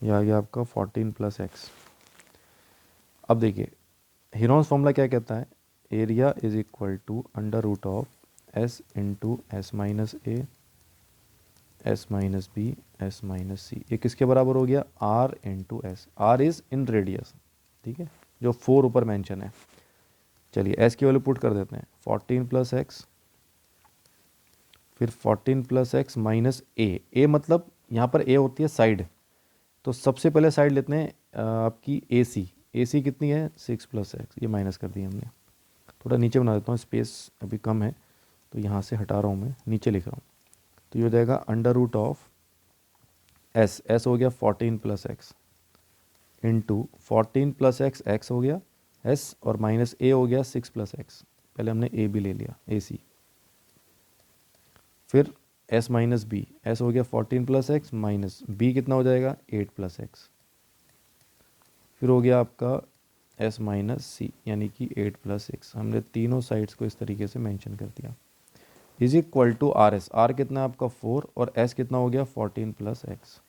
ये आ गया आपका 14 + x। अब देखिए हीरोन्स फॉर्मूला क्या कहता है, area is equal to under root of S into S minus A S minus B S minus C. ये किसके बराबर हो गया, R into S, R is in radius, ठीक है, जो 4 ऊपर मेंशन है। चलिए एस की वैल्यू पुट कर देते हैं, 14 प्लस एक्स, फिर 14 प्लस एक्स माइनस ए मतलब यहाँ पर ए होती है साइड, तो सबसे पहले साइड लेते हैं आपकी ए सी कितनी है 6 प्लस एक्स, ये माइनस कर दी हमने। थोड़ा नीचे बना देता हूँ, स्पेस अभी कम है तो यहाँ से हटा रहा हूँ मैं, नीचे लिख रहा हूँ। तो ये हो जाएगा अंडर रूट ऑफ एस हो गया 14 plus x into 14 plus x, x हो गया एस, और माइनस ए हो गया 6 प्लस एक्स, पहले हमने ए भी ले लिया ए सी, फिर एस माइनस बी, एस हो गया 14 प्लस एक्स माइनस बी कितना हो जाएगा 8 प्लस एक्स, फिर हो गया आपका एस माइनस सी यानी कि 8 प्लस एक्स। हमने तीनों साइड्स को इस तरीके से मेंशन कर दिया। Is equal to r s, r कितना है आपका 4 और एस कितना हो गया 14 प्लस एक्स।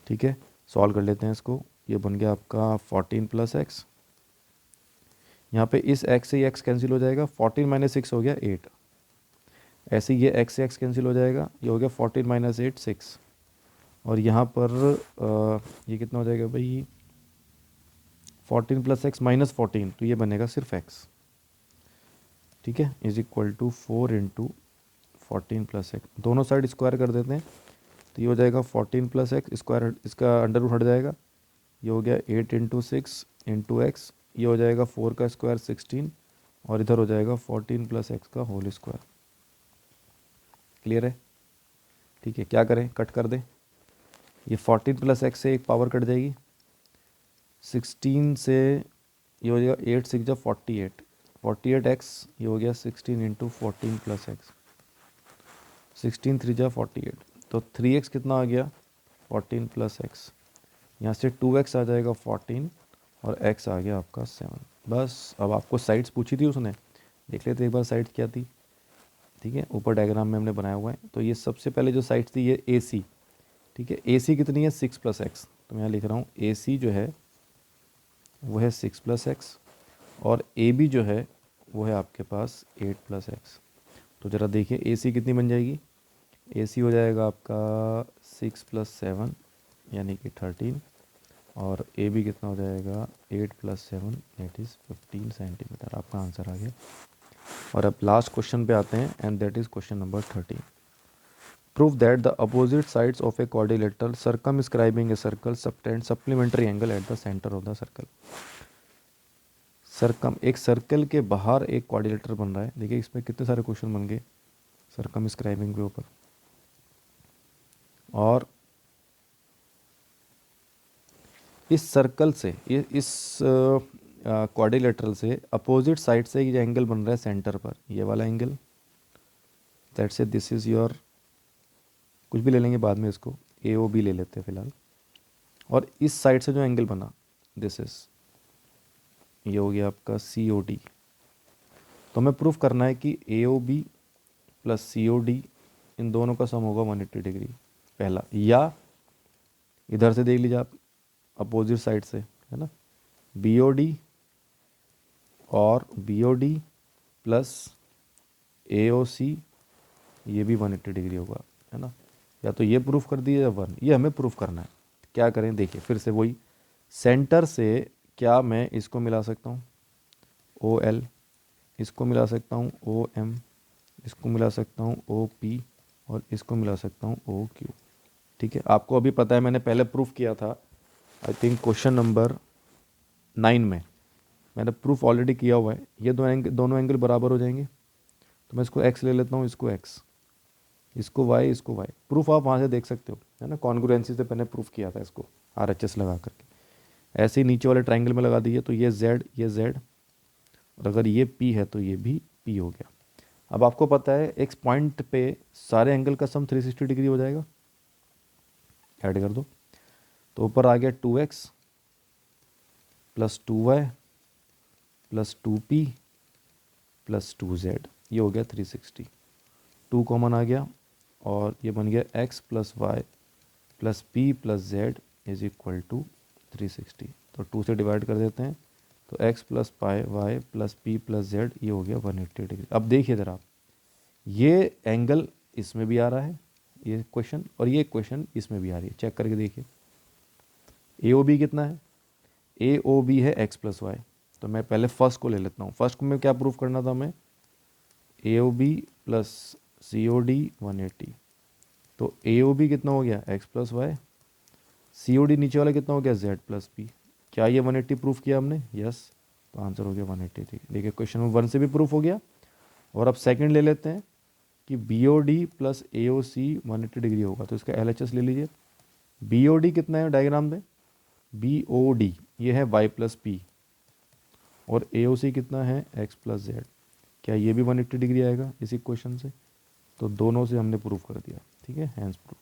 ठीक है, सॉल्व कर लेते हैं इसको। ये बन गया आपका 14 प्लस एक्स, यहाँ पे इस x से ये x कैंसिल हो जाएगा, 14 माइनस 6 हो गया 8, ऐसे ये x से x कैंसिल हो जाएगा, ये हो गया 14 माइनस 8 6, और यहाँ पर ये कितना हो जाएगा भाई 14 प्लस एक्स माइनस 14, तो ये बनेगा सिर्फ x। ठीक है, is equal to 4 into 14 plus x, दोनों साइड स्क्वायर कर देते हैं, तो ये हो जाएगा 14 प्लस एक्स स्क्वायर, इसका अंडर रूट हट जाएगा, ये हो गया 8 इंटू 6 इंटू एक्स, ये हो जाएगा 4 का स्क्वायर 16, और इधर हो जाएगा 14 प्लस एक्स का होल स्क्वायर। क्लियर है? ठीक है, क्या करें, कट कर दें। ये 14 प्लस एक्स से एक पावर कट जाएगी, 16 से ये हो जाएगा 8 6 जा 48, 48 एक्स, ये हो गया 16 इंटू 14 प्लस एक्स, 16 3 जा 48, तो 3x कितना आ गया 14 प्लस एक्स, यहाँ से 2x आ जाएगा 14 और x आ गया आपका 7। बस अब आपको साइड्स पूछी थी उसने, देख लेते एक बार साइड क्या थी। ठीक है, ऊपर डायग्राम में हमने बनाया हुआ है। तो ये सबसे पहले जो साइड थी ये ए सी, ठीक है, ए सी कितनी है 6 प्लस एक्स, तो मैं यहाँ लिख रहा हूँ ए सी जो है वो है 6 प्लस एक्स, और ए बी जो है वो है आपके पास 8 प्लस एक्स। तो ज़रा देखिए ए सी कितनी बन जाएगी, ए सी हो जाएगा आपका 6 प्लस 7 यानी कि 13, और ए बी कितना हो जाएगा 8 प्लस 7 दैट इज़ 15 सेंटीमीटर। आपका आंसर आ गया। और अब लास्ट क्वेश्चन पे आते हैं, and that is question number 13। Prove that the opposite sides of a quadrilateral circumscribing a circle subtend supplementary angle at the centre of the circle. एक circle के बाहर एक क्वाड्रिलेटर बन रहा है। देखिए इसमें कितने सारे क्वेश्चन बन गए सर्कमस्क्राइबिंग के ऊपर, और इस सर्कल से इस क्वाड्रिलेटरल से अपोजिट साइड से ये एंगल बन रहा है सेंटर पर, ये वाला एंगल, दैट से दिस इज़ योर, कुछ भी ले लेंगे बाद में, इसको ए ओ बी ले लेते हैं फिलहाल। और इस साइड से जो एंगल बना दिस इज, ये हो गया आपका सी ओ डी। तो हमें प्रूफ करना है कि ए ओ बी प्लस सी ओ डी इन दोनों का सम होगा 180 डिग्री पहला, या इधर से देख लीजिए आप अपोजिट साइड से, है ना, बी ओ डी और बी ओ डी प्लस ए ओ सी, ये भी 180 डिग्री होगा, है ना। या तो ये प्रूफ कर दिए या वन, ये हमें प्रूफ करना है। क्या करें, देखिए फिर से वही, सेंटर से क्या मैं इसको मिला सकता हूँ ओ एल, इसको मिला सकता हूँ ओ एम, इसको मिला सकता हूँ ओ पी, और इसको मिला सकता हूँ ओ क्यू। ठीक है, आपको अभी पता है मैंने पहले प्रूफ किया था, आई थिंक क्वेश्चन नंबर 9 में मैंने प्रूफ ऑलरेडी किया हुआ है। ये दोनों एंगल बराबर हो जाएंगे, तो मैं इसको एक्स ले लेता हूँ, इसको एक्स, इसको वाई, इसको वाई। प्रूफ आप वहाँ से देख सकते हो, है ना, कॉन्ग्रुएंसी से मैंने प्रूफ किया था इसको आर एच एस लगा करके। ऐसे ही नीचे वाले ट्राइंगल में लगा दीजिए, तो ये जेड, ये जेड, और अगर ये पी है तो ये भी पी हो गया। अब आपको पता है एक पॉइंट पे सारे एंगल का सम 360 डिग्री हो जाएगा, ऐड कर दो, तो ऊपर आ गया 2x plus 2y plus 2p plus 2z, ये हो गया 360। 2 कॉमन आ गया और ये बन गया x plus y plus p plus z is equal to 360। तो 2 से डिवाइड कर देते हैं, तो x plus pi y plus p plus z, ये हो गया 180 डिग्री। अब देखिए ज़रा, ये एंगल इसमें भी आ रहा है ये क्वेश्चन, और ये क्वेश्चन इसमें भी आ रही है, चेक करके देखिए। ए ओ बी कितना है, ए ओ बी है x प्लस वाई। तो मैं पहले फर्स्ट को ले लेता हूँ। फर्स्ट को मैं क्या प्रूफ करना था हमें, ए ओ बी प्लस सी ओ डी 180। तो ए ओ बी कितना हो गया x प्लस वाई, सी ओ डी नीचे वाला कितना हो गया z प्लस पी। क्या ये 180 प्रूफ किया हमने, यस। तो आंसर हो गया 180। देखिए क्वेश्चन नंबर 1 से भी प्रूफ हो गया। और अब सेकंड ले लेते हैं कि बी ओ डी प्लस ए ओ सी 180 डिग्री होगा, तो इसका एल एच एस ले लीजिए। बी ओ डी कितना है डायग्राम में, बी ओ डी ये है y प्लस पी, और ए ओ सी कितना है x प्लस जेड। क्या ये भी 180 डिग्री आएगा इसी क्वेश्चन से, तो दोनों से हमने प्रूफ कर दिया, ठीक है, hence proof.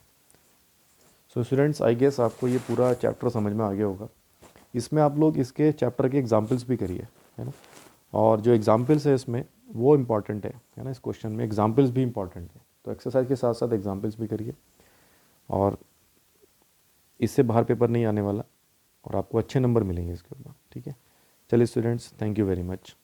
So students, I guess आपको ये पूरा चैप्टर समझ में आ गया होगा। इसमें आप लोग इसके चैप्टर के एग्जाम्पल्स भी करिए, है ना, और जो एग्जाम्पल्स है इसमें वो इम्पॉर्टेंट है ना, इस क्वेश्चन में एग्जाम्पल्स भी इम्पॉर्टेंट है। तो एक्सरसाइज के साथ साथ एग्जाम्पल्स भी करिए, और इससे बाहर पेपर नहीं आने वाला, और आपको अच्छे नंबर मिलेंगे इसके ऊपर, ठीक है। चलिए students, thank you very much.